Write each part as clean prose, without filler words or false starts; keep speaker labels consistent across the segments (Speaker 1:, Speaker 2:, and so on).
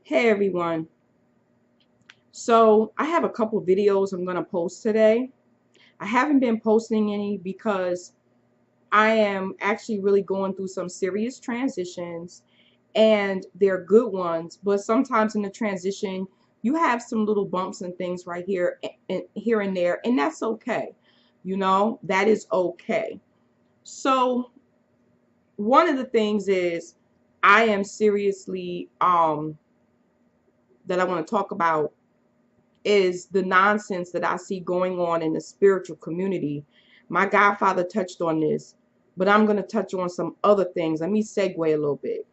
Speaker 1: Hey everyone. So I have a couple videos I'm going to post today. I haven't been posting any because I am actually really going through some serious transitions and they're good ones, but sometimes in the transition you have some little bumps and things right here and here and there, and that's okay. That is okay. So one of the things is I am seriously that I want to talk about is the nonsense that I see going on in the spiritual community. My godfather touched on this, but I'm going to touch on some other things. Let me segue a little bit.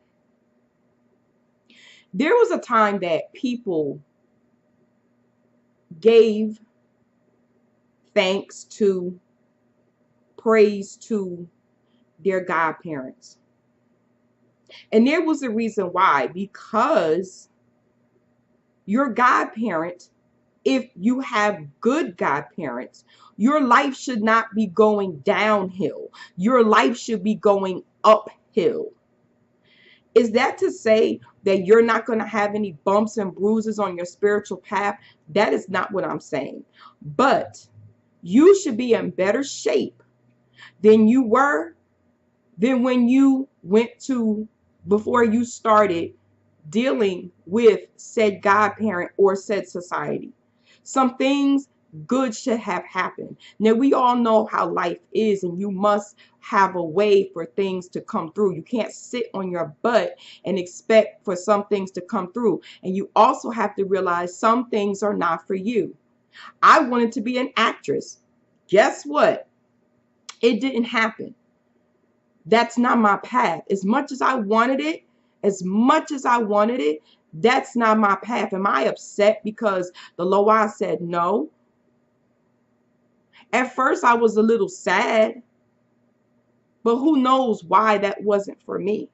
Speaker 1: There was a time that people gave thanks to, praise to their godparents. And there was a reason why, because your godparent, if you have good godparents, your life should not be going downhill. Your life should be going uphill. Is that to say that you're not going to have any bumps and bruises on your spiritual path? That is not what I'm saying. But you should be in better shape than you were than when you went to, before you started dealing with said godparent or said society. Some things good should have happened. Now, we all know how life is, and you must have a way for things to come through. You can't sit on your butt and expect for some things to come through. And you also have to realize some things are not for you. I wanted to be an actress. Guess what? It didn't happen. That's not my path. As much as I wanted it, that's not my path. Am I upset because the Loa said no? At first, I was a little sad, but who knows why that wasn't for me.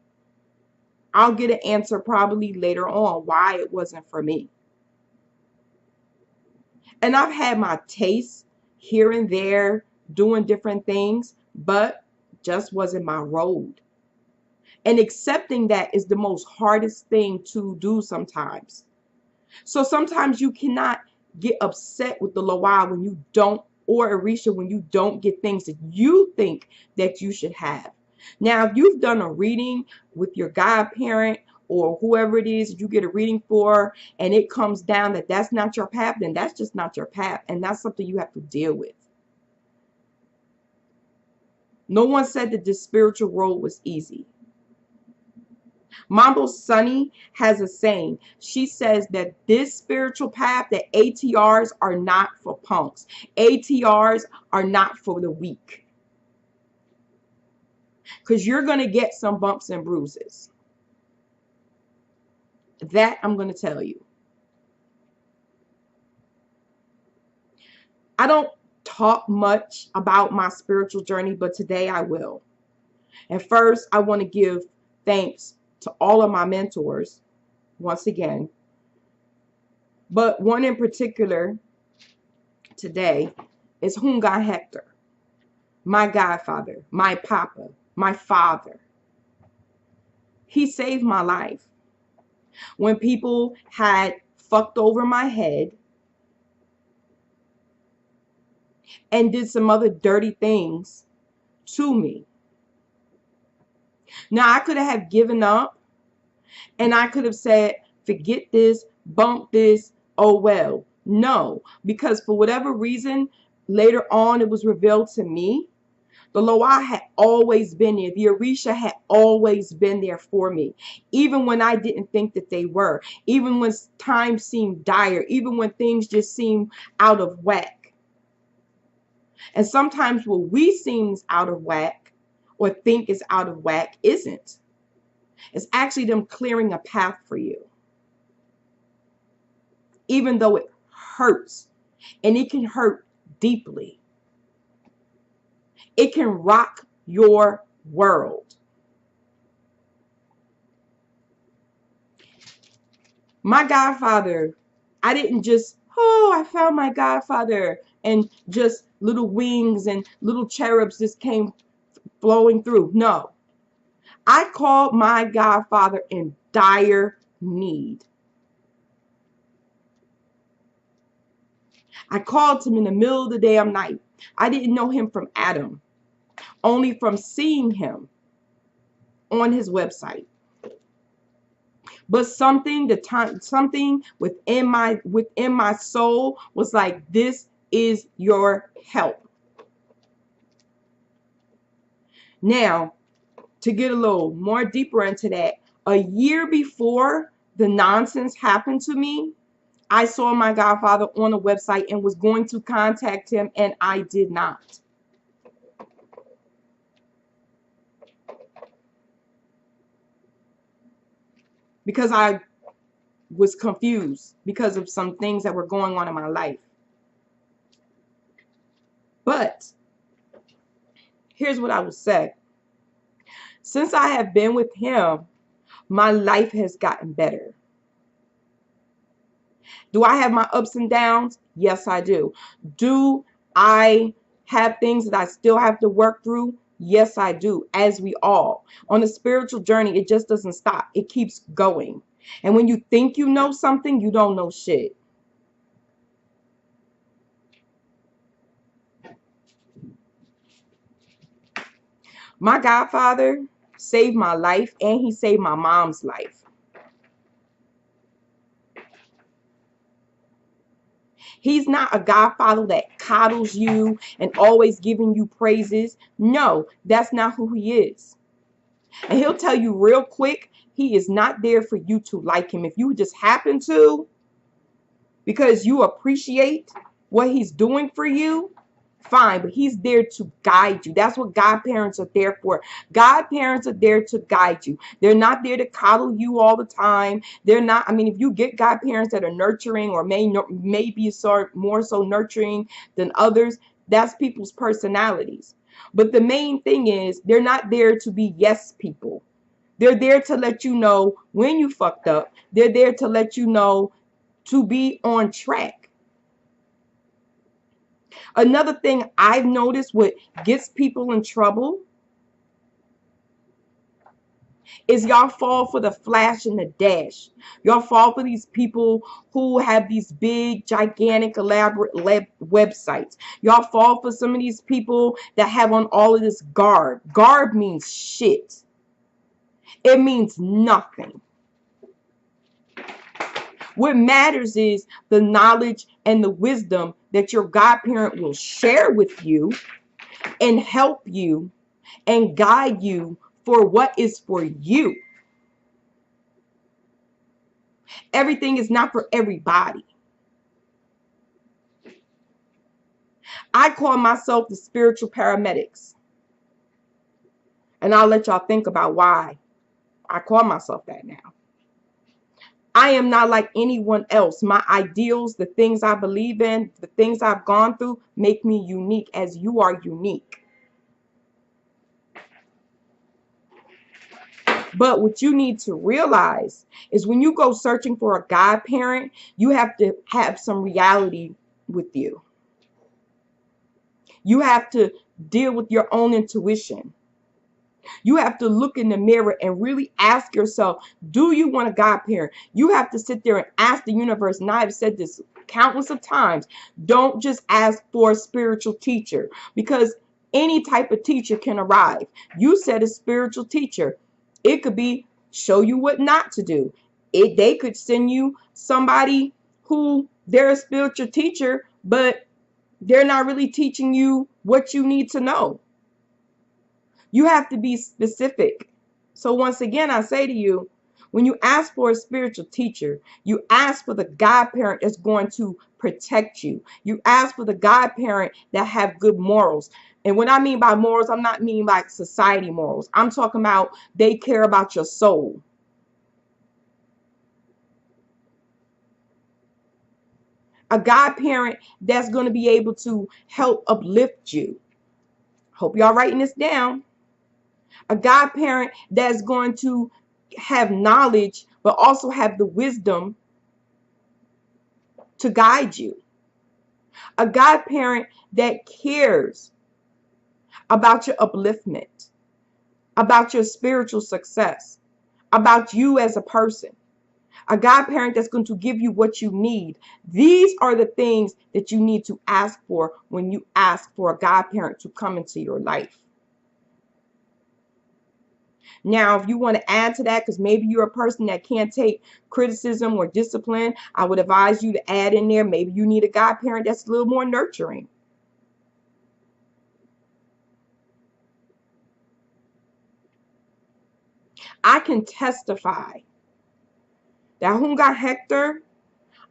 Speaker 1: I'll get an answer probably later on why it wasn't for me. And I've had my tastes here and there doing different things, but just wasn't my road. And accepting that is the most hardest thing to do sometimes. So sometimes you cannot get upset with the Loa when you don't, or Arisha when you don't get things that you think that you should have. Now, if you've done a reading with your godparent or whoever it is you get a reading for, and it comes down that that's not your path, then that's just not your path. And that's something you have to deal with. No one said that this spiritual road was easy. Mambo Sunny has a saying. She says that this spiritual path, that ATRs are not for punks. ATRs are not for the weak. Because you're going to get some bumps and bruises. That I'm going to tell you. I don't talk much about my spiritual journey, but today I will. And first, I want to give thanks to all of my mentors once again. But one in particular today is Houngan Hector, my godfather, my papa, my father. He saved my life. When people had fucked over my head and did some other dirty things to me. Now, I could have given up and I could have said, forget this, bump this, oh well. No, because for whatever reason, later on it was revealed to me, the Loa had always been there. The Orisha had always been there for me, even when I didn't think that they were, even when times seemed dire, even when things just seemed out of whack. And sometimes what we seem out of whack or think is out of whack isn't. It's actually them clearing a path for you. Even though it hurts, and it can hurt deeply. It can rock your world. My godfather, I didn't just, oh, I found my godfather, and just little wings and little cherubs just came flowing through. No. I called my godfather in dire need. I called him in the middle of the damn night. I didn't know him from Adam, only from seeing him on his website. But something within my soul was like, this is your help. Now, to get a little more deeper into that, a year before the nonsense happened to me, I saw my godfather on a website and was going to contact him, and I did not. Because I was confused because of some things that were going on in my life. But here's what I will say. Since I have been with him, my life has gotten better. Do I have my ups and downs? Yes, I do. Do I have things that I still have to work through? Yes, I do, as we all. On a spiritual journey, it just doesn't stop. It keeps going. And when you think you know something, you don't know shit. My godfather saved my life, and he saved my mom's life. He's not a godfather that coddles you and always giving you praises. No, that's not who he is. And he'll tell you real quick, he is not there for you to like him. If you just happen to, because you appreciate what he's doing for you, fine, but he's there to guide you. That's what godparents are there for. Godparents are there to guide you. They're not there to coddle you all the time. They're not, I mean, if you get godparents that are nurturing or maybe more so nurturing than others, that's people's personalities. But the main thing is, they're not there to be yes people. They're there to let you know when you fucked up. They're there to let you know to be on track. Another thing I've noticed what gets people in trouble is y'all fall for the flash and the dash. Y'all fall for these people who have these big, gigantic, elaborate websites. Y'all fall for some of these people that have on all of this garb. Garb means shit. It means nothing. What matters is the knowledge and the wisdom that your godparent will share with you and help you and guide you for what is for you. Everything is not for everybody. I call myself the spiritual paramedics. And I'll let y'all think about why I call myself that now. I am not like anyone else. My ideals, the things I believe in, the things I've gone through make me unique as you are unique. But what you need to realize is when you go searching for a godparent, you have to have some reality with you. You have to deal with your own intuition. You have to look in the mirror and really ask yourself, do you want a godparent? You have to sit there and ask the universe, and I've said this countless of times, don't just ask for a spiritual teacher, because any type of teacher can arrive. You said a spiritual teacher. It could be show you what not to do. They could send you somebody who they're a spiritual teacher, but they're not really teaching you what you need to know. You have to be specific. So once again, I say to you, when you ask for a spiritual teacher, you ask for the godparent that's going to protect you. You ask for the godparent that have good morals. And what I mean by morals, I'm not meaning like society morals. I'm talking about they care about your soul. A godparent that's going to be able to help uplift you. Hope y'all writing this down. A godparent that's going to have knowledge, but also have the wisdom to guide you. A godparent that cares about your upliftment, about your spiritual success, about you as a person. A godparent that's going to give you what you need. These are the things that you need to ask for when you ask for a godparent to come into your life. Now, if you want to add to that, because maybe you're a person that can't take criticism or discipline, I would advise you to add in there, maybe you need a godparent that's a little more nurturing. I can testify that Houngan Hector,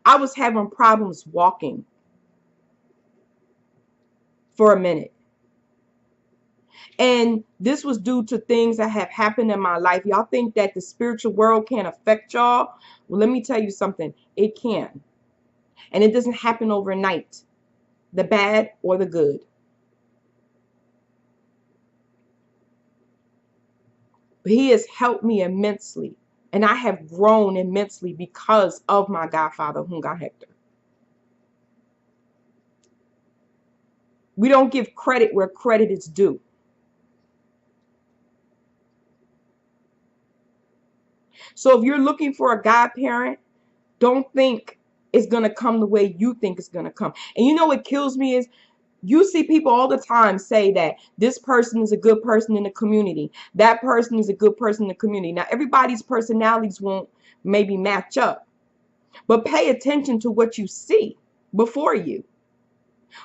Speaker 1: I was having problems walking for a minute. And this was due to things that have happened in my life. Y'all think that the spiritual world can't affect y'all? Well, let me tell you something. It can. And it doesn't happen overnight, the bad or the good. But he has helped me immensely. And I have grown immensely because of my godfather, Houngan Hector. We don't give credit where credit is due. So if you're looking for a godparent, don't think it's going to come the way you think it's going to come. And you know what kills me is you see people all the time say that this person is a good person in the community. That person is a good person in the community. Now, everybody's personalities won't maybe match up. But pay attention to what you see before you.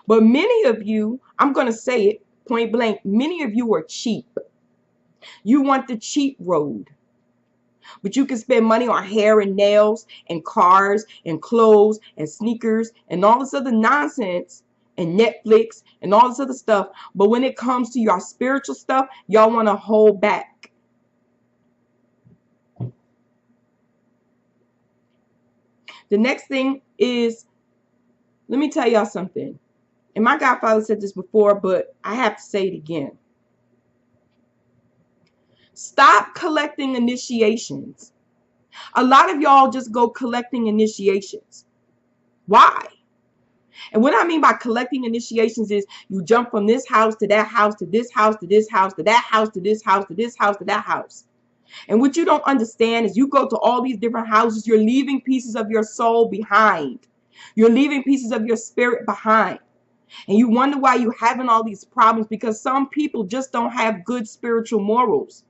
Speaker 1: But many of you, I'm going to say it point blank, many of you are cheap. You want the cheap road. But you can spend money on hair and nails and cars and clothes and sneakers and all this other nonsense and Netflix and all this other stuff. But when it comes to your spiritual stuff, y'all want to hold back. The next thing is, let me tell y'all something. And my godfather said this before, but I have to say it again. Stop collecting initiations. A lot of y'all just go collecting initiations. Why? And what I mean by collecting initiations is you jump from this house to that house to this house to this house to that house to this house to this house to that house. And what you don't understand is you go to all these different houses, you're leaving pieces of your soul behind. You're leaving pieces of your spirit behind. And you wonder why you're having all these problems, because some people just don't have good spiritual morals.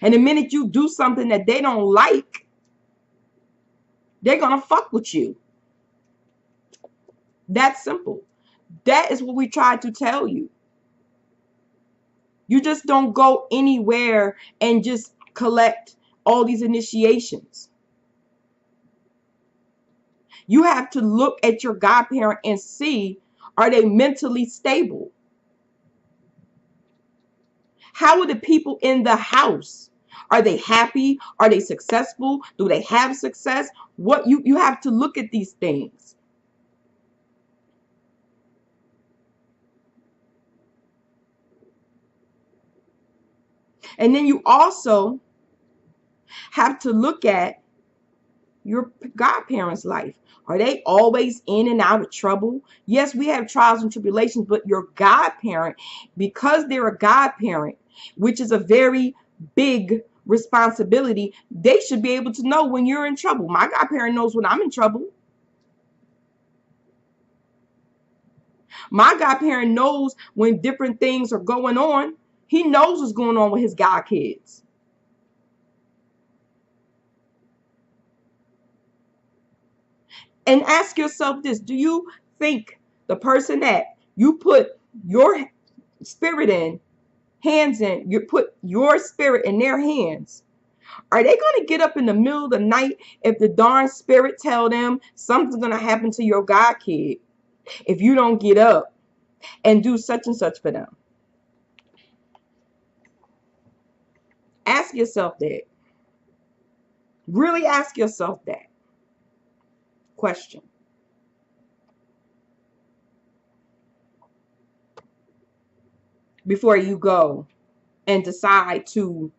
Speaker 1: And the minute you do something that they don't like, they're going to fuck with you. That's simple. That is what we try to tell you. You just don't go anywhere and just collect all these initiations. You have to look at your godparent and see, are they mentally stable? How are the people in the house? Are they happy? Are they successful? Do they have success? What you have to look at these things. And then you also have to look at your godparents' life. Are they always in and out of trouble? Yes, we have trials and tribulations, but your godparent, because they're a godparent, which is a very big responsibility, they should be able to know when you're in trouble. My godparent knows when I'm in trouble. My godparent knows when different things are going on. He knows what's going on with his godkids. And ask yourself this: do you think the person that you put your spirit in, hands in, you put your spirit in their hands, are they going to get up in the middle of the night if the darn spirit tell them something's going to happen to your god kid if you don't get up and do such and such for them? Ask yourself that. Really ask yourself that question. Before you go and decide to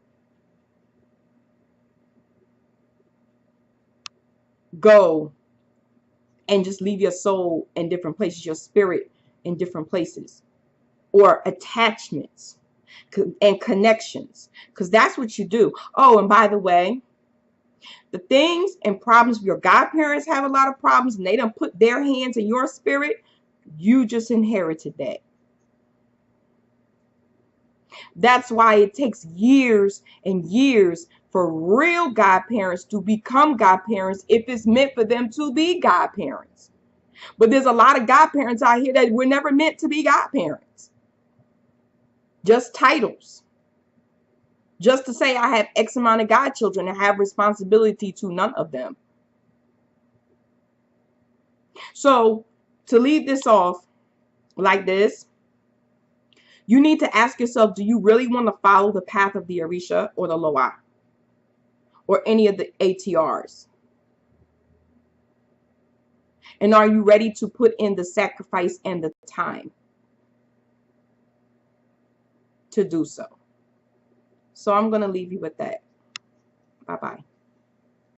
Speaker 1: go and just leave your soul in different places, your spirit in different places, or attachments and connections, because that's what you do. Oh, and by the way, The things and problems, your godparents have a lot of problems and they don't put their hands in your spirit. You just inherited that. That's why it takes years and years for real godparents to become godparents if it's meant for them to be godparents. But there's a lot of godparents out here that were never meant to be godparents. Just titles. Just to say I have X amount of godchildren and have responsibility to none of them. So to leave this off like this, you need to ask yourself, do you really want to follow the path of the Orisha or the Loa? Or any of the ATRs? And are you ready to put in the sacrifice and the time to do so? So I'm going to leave you with that. Bye-bye.